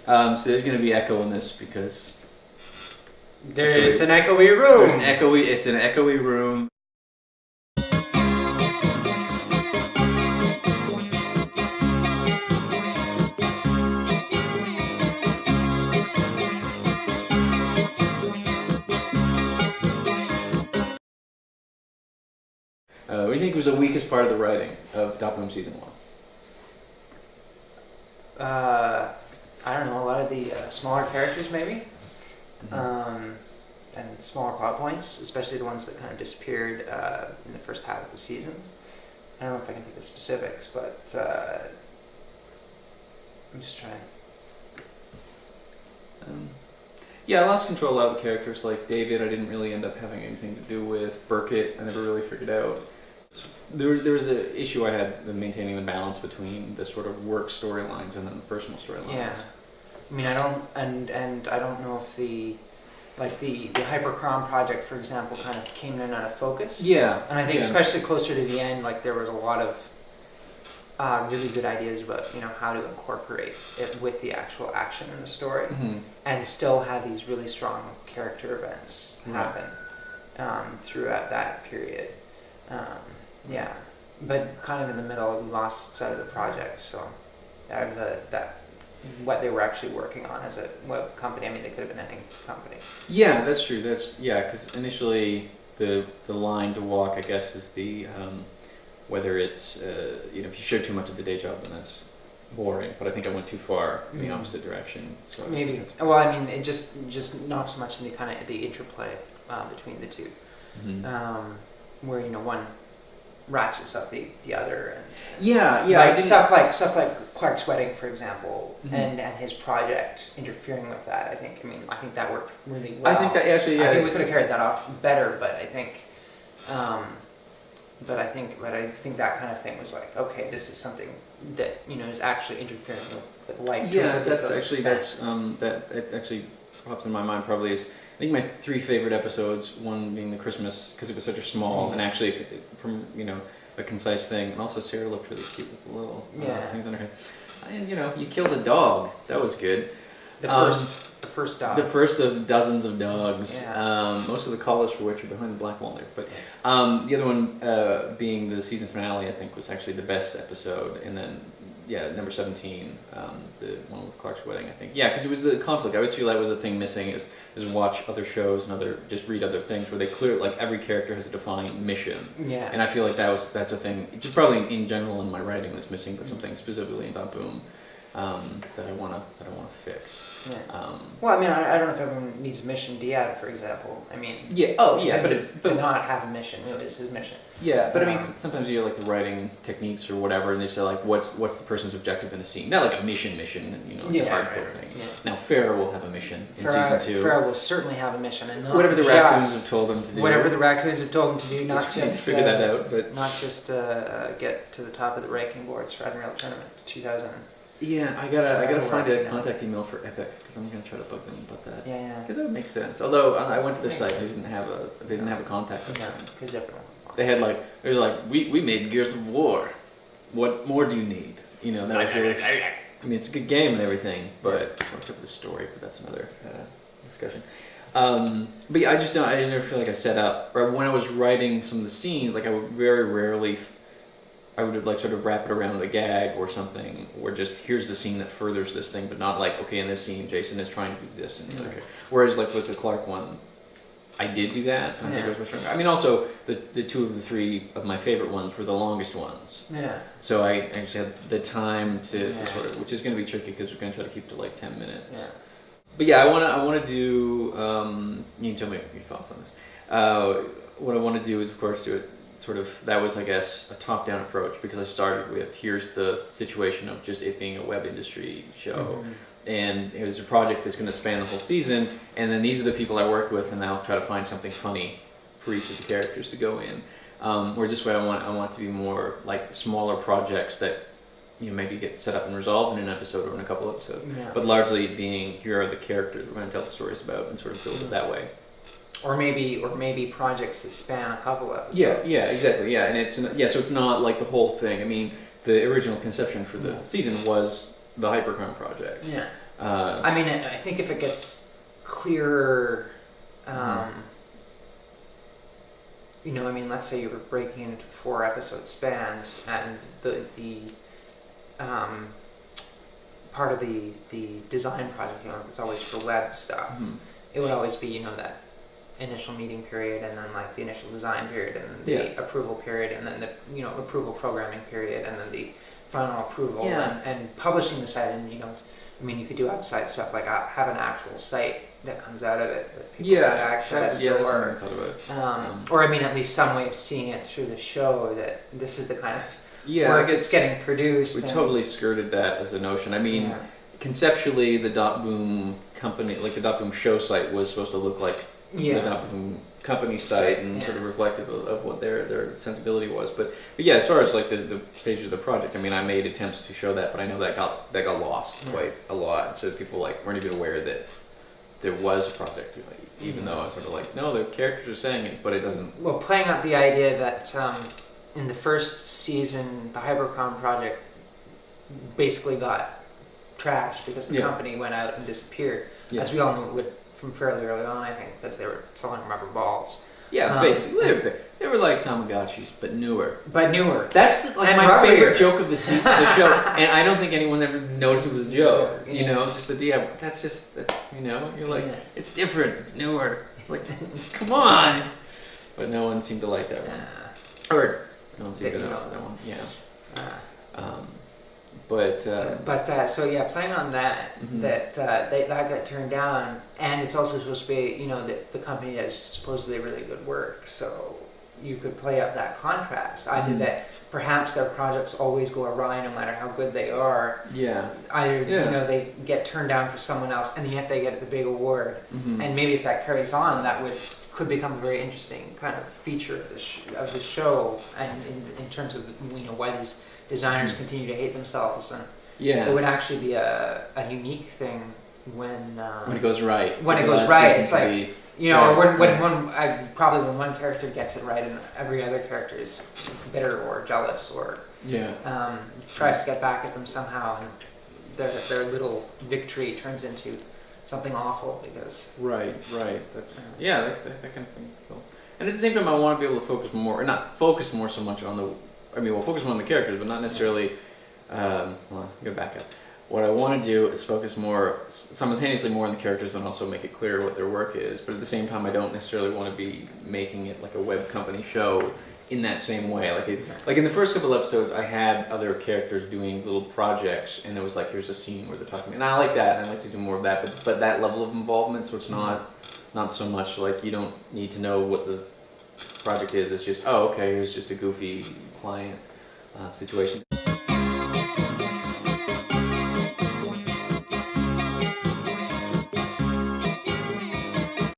So there's going to be echo in this because it's an echoey room. It's an echoey room. What do you think was the weakest part of the writing of dotBoom Season 1? I don't know, a lot of the smaller characters maybe, and smaller plot points, especially the ones that kind of disappeared in the first half of the season. I don't know if I can think of specifics, but I'm just trying. Yeah, I lost control of the characters. Like David, I didn't really end up having anything to do with. Burkett, I never really figured out. There was an issue I had with maintaining the balance between the sort of work storylines and then the personal storylines. Yeah, I mean, I don't, and I don't know if the Hypercrom project, for example, kind of came in and out of focus. Yeah, and I think especially closer to the end, like there was a lot of really good ideas about how to incorporate it with the actual action in the story, and still have these really strong character events happen throughout that period. Yeah, but kind of in the middle, we lost sight of the project. So what they were actually working on as a web company. I mean, they could have been any company. Yeah, that's true. Because initially the line to walk, I guess, was the whether it's if you share too much of the day job, then that's boring. But I think I went too far in the opposite direction. So maybe. Well, I mean, it just not so much in the kind of the interplay between the two, where one ratchets up the other, and like stuff like Clark's wedding, for example, and his project interfering with that. I think that worked really well. I think that actually, I think we could have carried that off better, but I think that kind of thing was like, okay, this is something that is actually interfering with life. Yeah, that actually pops in my mind. Probably is. I think my 3 favorite episodes, one being the Christmas, because it was such a small and actually from a concise thing, and also Sarah looked really cute with the little things on her head. And you killed a dog. That was good. The first dog. The first of dozens of dogs. Yeah. Most of the collars for which are behind the black wall there. But the other one being the season finale, I think was actually the best episode, and then. Yeah, number 17, the one with Clark's wedding, I think. Yeah, because it was the conflict. I always feel that was a thing missing is watch other shows and just read other things where they clearly, like every character has a defined mission. Yeah. And I feel like that's a thing, just probably in general in my writing that's missing, but something specifically in dotBoom that I wanna fix. Yeah. Well, I mean, I don't know if everyone needs a mission. Diad, for example. I mean. Yeah. Oh, yeah. But not have a mission really is his mission. Yeah, but I mean, sometimes you like the writing techniques or whatever, and they say like, what's the person's objective in a scene? Not like a mission, like a hardcore thing. Yeah. Now Farrah will have a mission in season 2. Farrah will certainly have a mission, and not whatever the raccoons have told him to do. Whatever the raccoons have told him to do, not just figure that out, but not just get to the top of the ranking boards for Unreal Tournament 2000. Yeah, I gotta find a contact email for Epic because I'm gonna try to bug them about that. Yeah. Because that would make sense. Although I went to the site, they didn't have a contact. Because everyone. They had we made Gears of War. What more do you need? That was really. I mean, it's a good game and everything, but except for the story. But that's another discussion. But yeah, I never feel like I set up. Or when I was writing some of the scenes, like I would very rarely. I would like sort of wrap it around a gag or something, or just here's the scene that furthers this thing, but not like, okay, in this scene Jason is trying to do this, and okay. Whereas like with the Clark one, I did do that. And I think it was much stronger. I mean, also the 2 of the 3 of my favorite ones were the longest ones. Yeah. So I actually had the time to sort of, which is going to be tricky because we're going to try to keep to like 10 minutes. Yeah. But yeah, I want to do. You can tell me your thoughts on this. What I want to do is, of course, do it. Sort of, that was, I guess, a top-down approach because I started with here's the situation of just it being a web industry show, and it was a project that's going to span the whole season, and then these are the people I worked with, and I'll try to find something funny for each of the characters to go in. Whereas this way, I want it to be more like smaller projects that maybe get set up and resolved in an episode or in a couple episodes, but largely being here are the characters we're going to tell the stories about and sort of build it that way. Or maybe projects that span a couple episodes. Yeah, exactly. Yeah, and so it's not like the whole thing. I mean, the original conception for the season was the Hyperchrome project. Yeah. I mean, I think if it gets clearer, you know, I mean, let's say you were breaking into 4 episode spans, and the part of the design project, you know, it's always for web stuff. It would always be, you know, that initial meeting period, and then like the initial design period, and the approval period, and then the, you know, approval programming period, and then the final approval, and publishing the site. And, you know, I mean, you could do outside stuff like have an actual site that comes out of it that people can access, or I mean, at least some way of seeing it through the show, that this is the kind of work that's getting produced. We totally skirted that as a notion. I mean, conceptually, the dotBoom company, like the dotBoom show site, was supposed to look like the dotBoom company site, and sort of reflective of what their sensibility was. But yeah, as far as like the stages of the project, I mean, I made attempts to show that, but I know that got lost quite a lot. So people like weren't even aware that there was a project, even though I was sort of like, no, the characters are saying it, but it doesn't. Well, playing out the idea that in the first season, the Hypercon project basically got trashed because the company went out and disappeared, as we all knew it would from fairly early on, I think, because they were selling rubber balls. Yeah, basically. They were like Tamagotchis, but newer. That's like my favorite joke of the show, and I don't think anyone ever noticed it was a joke. You know, just the idea. That's just, you know, you're like, it's different, it's newer. Like, come on! But no one seemed to like that one. Or no one seemed to notice that one. So yeah, playing on that, that got turned down, and it's also supposed to be, you know, that the company does supposedly really good work, so you could play up that contrast. Either that perhaps their projects always go awry no matter how good they are. Either you know, they get turned down for someone else, and yet they get the big award. And maybe if that carries on, that could become a very interesting kind of feature of the show, and in terms of, you know, why these designers continue to hate themselves, and it would actually be a unique thing when it goes right. When it goes right, it's like, you know, or when one character gets it right and every other character is bitter or jealous or tries to get back at them somehow, and their little victory turns into something awful because that's that kind of thing. Cool. And at the same time, I want to be able to focus more, or not focus more so much on the. I mean, we'll focus more on the characters, but not necessarily. Well, go back up. What I want to do is focus more, simultaneously more on the characters, but also make it clear what their work is. But at the same time, I don't necessarily want to be making it like a web company show in that same way. Like in the first couple episodes, I had other characters doing little projects, and it was like, here's a scene where they're talking. And I like that, and I like to do more of that. But that level of involvement, so it's not so much like you don't need to know what the project is. It's just, oh, okay, here's just a goofy client situation.